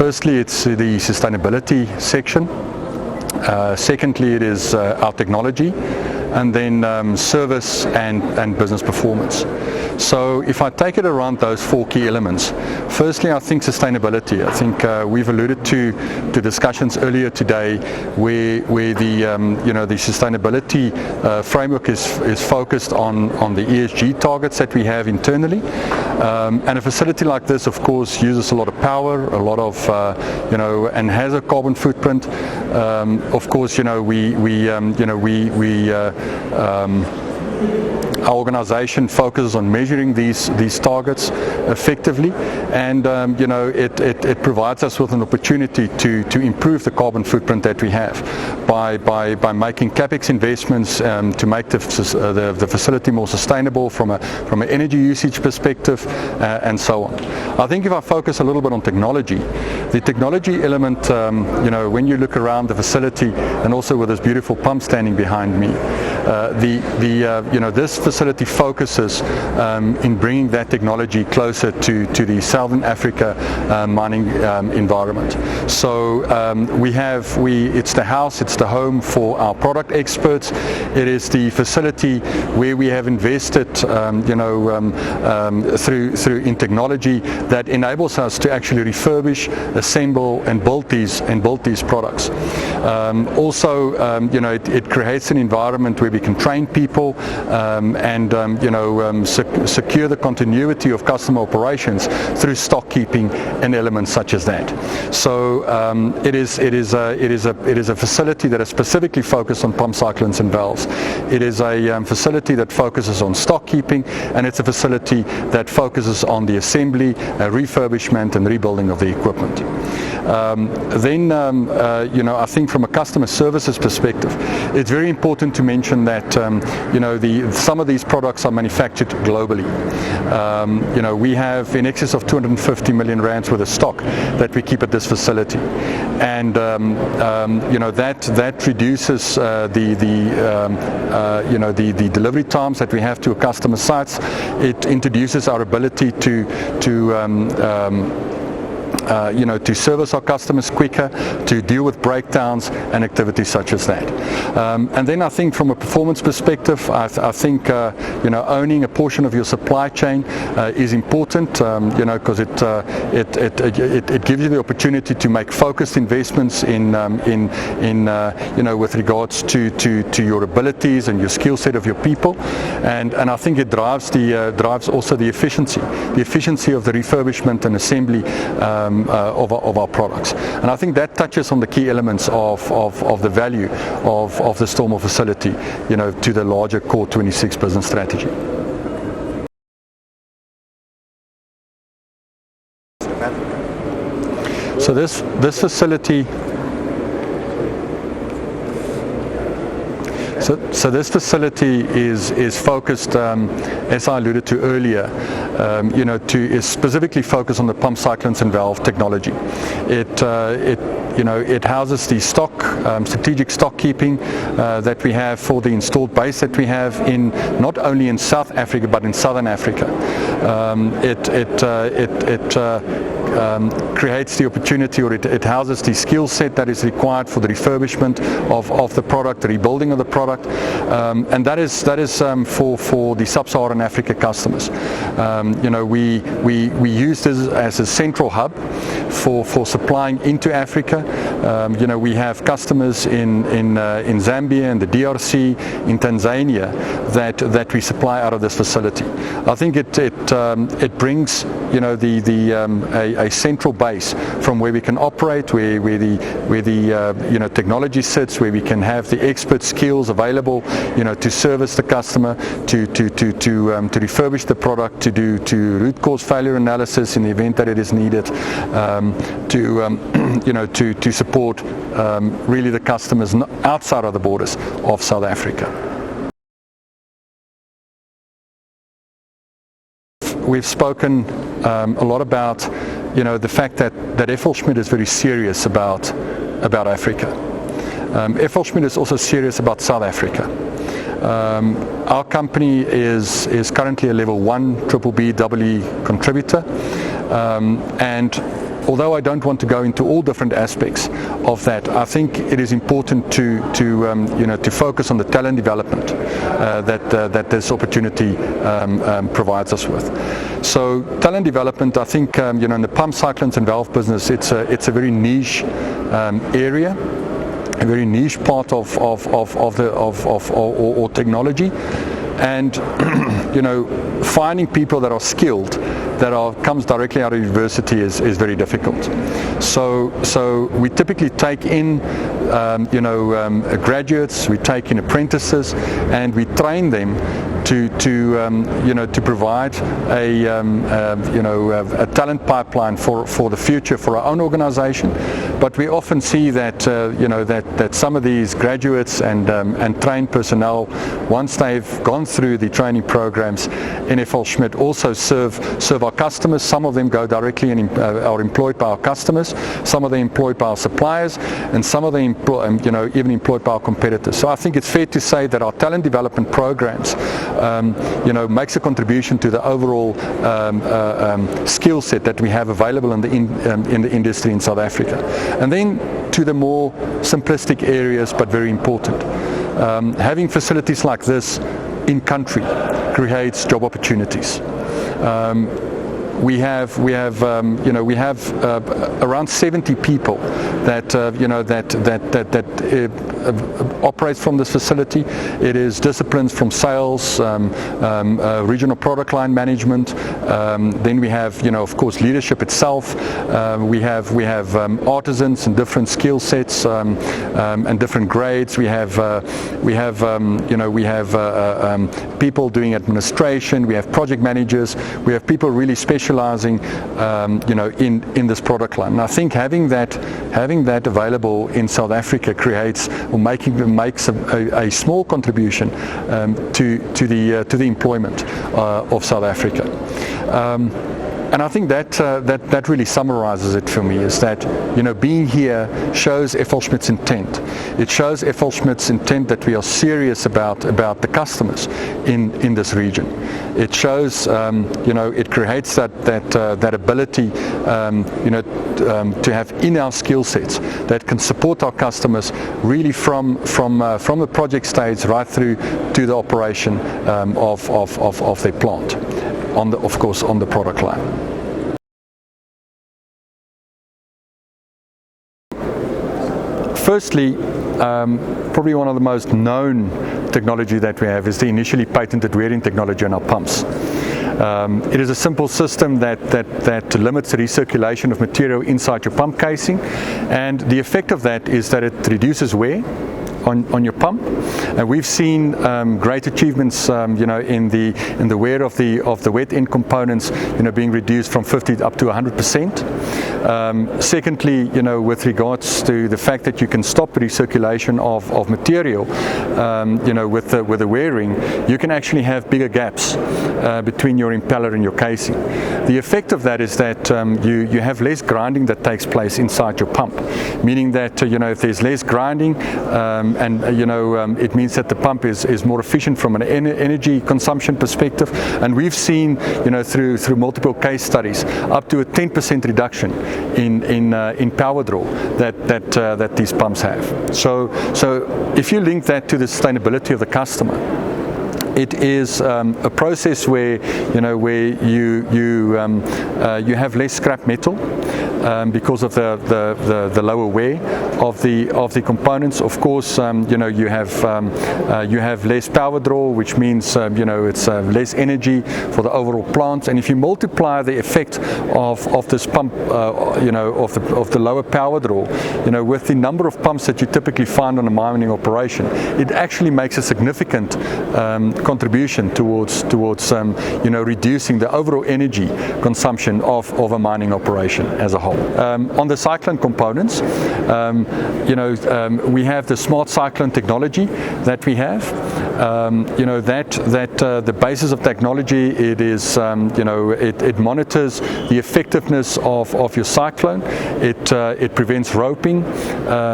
Firstly, it's the sustainability section. Secondly, it is our technology, and then service and business performance. So if I take it around those four key elements, firstly, I think sustainability. I think we've alluded to discussions earlier today where the sustainability framework is focused on the ESG targets that we have internally. And a facility like this, of course, uses a lot of power, a lot of and has a carbon footprint. Of course, our organization focuses on measuring these targets effectively, and it provides us with an opportunity to improve the carbon footprint that we have by making capex investments to make the facility more sustainable from an energy usage perspective, and so on. I think if I focus a little bit on technology, the technology element, when you look around the facility, and also with this beautiful pump standing behind me, this facility focuses in bringing that technology closer to the Southern Africa mining environment. So it's the house, it's the home for our product experts. It is the facility where we have invested through in technology that enables us to actually refurbish, assemble and build these products. It creates an environment where we can train people secure the continuity of customer operations through stock keeping and elements such as that. So it is a facility that is specifically focused on pump cyclones and valves. It is a facility that focuses on stock keeping, and it's a facility that focuses on the assembly, refurbishment and rebuilding of the equipment. I think from a customer services perspective, it's very important to mention that some of these products are manufactured globally. We have in excess of 250 million rands worth of stock that we keep at this facility, and that reduces the delivery times that we have to customer sites. It introduces our ability to service our customers quicker, to deal with breakdowns and activities such as that. And then I think from a performance perspective, I think owning a portion of your supply chain is important, because it gives you the opportunity to make focused investments in with regards to your abilities and your skill set of your people, and I think it drives also the efficiency of the refurbishment and assembly of our products. And I think that touches on the key elements of the value of the Stormill facility, to the larger Core 26 business strategy. So this facility. So this facility is focused, as I alluded to earlier, is specifically focused on the pump cyclones and valve technology. It houses the strategic stock keeping that we have for the installed base that we have not only in South Africa but in Southern Africa. Creates the opportunity, or it houses the skill set that is required for the refurbishment of the product, the rebuilding of the product, and that is for the Sub-Saharan Africa customers. We use this as a central hub for supplying into Africa. We have customers in Zambia and the DRC, in Tanzania, that we supply out of this facility. I think it brings a central base from where we can operate, where the technology sits, where we can have the expert skills available, to service the customer, to refurbish the product, to do root cause failure analysis in the event that it is needed, to support really the customers outside of the borders of South Africa. We've spoken a lot about the fact that FLSmidth is very serious about Africa. FLSmidth is also serious about South Africa. Our company is currently a level 1 BBBEE contributor, and although I don't want to go into all different aspects of that, I think it is important to focus on the talent development that this opportunity provides us with. So talent development, I think in the pump, cyclones and valve business, it's a very niche area, a very niche part of technology, and finding people that are skilled, comes directly out of university is very difficult. So we typically take in graduates, we take in apprentices, and we train them to provide a talent pipeline for the future for our own organization. But we often see that that some of these graduates and trained personnel, once they've gone through the training programs in FLSmidth, also serve our customers. Some of them go directly and are employed by our customers. Some of them employed by our suppliers, and some of them even employed by our competitors. So I think it's fair to say that our talent development programs makes a contribution to the overall skill set that we have available in the industry in South Africa. And then to the more simplistic areas, but very important. Having facilities like this in country creates job opportunities. We have around 70 people that operates from this facility. It is disciplines from sales, regional product line management. Then we have, of course, leadership itself. We have artisans and different skill sets and different grades. We have people doing administration. We have project managers. We have people really specializing in this product line. And I think having that available in South Africa makes a small contribution to the employment of South Africa. And I think that really summarizes it for me, is that being here shows FLSmidth's intent. It shows FLSmidth's intent that we are serious about the customers in this region. It shows it creates that ability to have in-house skill sets that can support our customers really from the project stage right through to the operation of their plant, of course on the product line. Firstly, probably one of the most known technology that we have is the initially patented wearing technology on our pumps. It is a simple system that limits the recirculation of material inside your pump casing, and the effect of that is that it reduces wear on your pump, and we've seen great achievements, in the wear of the wet end components, being reduced from 50 up to 100%. Secondly, with regards to the fact that you can stop recirculation of material, with the wearing, you can actually have bigger gaps between your impeller and your casing. The effect of that is that you have less grinding that takes place inside your pump, meaning that if there's less grinding, it means that the pump is more efficient from an energy consumption perspective, and we've seen through multiple case studies up to a 10% reduction in power draw that these pumps have. So if you link that to the sustainability of the customer, it is a process where you have less scrap metal because of the lower wear of the components. Of course, you have less power draw, which means it's less energy for the overall plant. And if you multiply the effect of this pump, of the lower power draw, with the number of pumps that you typically find on a mining operation, it actually makes a significant contribution towards reducing the overall energy consumption of a mining operation as a whole. On the cyclone components, we have the smart cyclone technology that we have. The basis of technology, it is it monitors the effectiveness of your cyclone. It prevents roping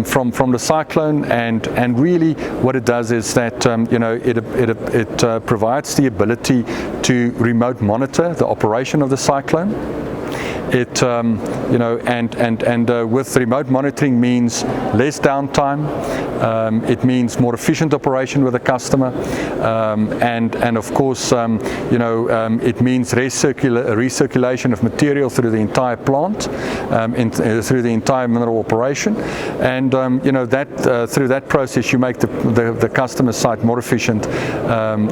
from the cyclone, and really what it does is that it provides the ability to remote monitor the operation of the cyclone. It, you know, and with remote monitoring means less downtime. It means more efficient operation with the customer, and of course, you know, it means recirculation of material through the entire plant, through the entire mineral operation, and you know, that through that process you make the customer site more efficient,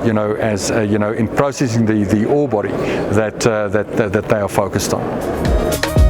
you know, as you know, in processing the ore body that they are focused on.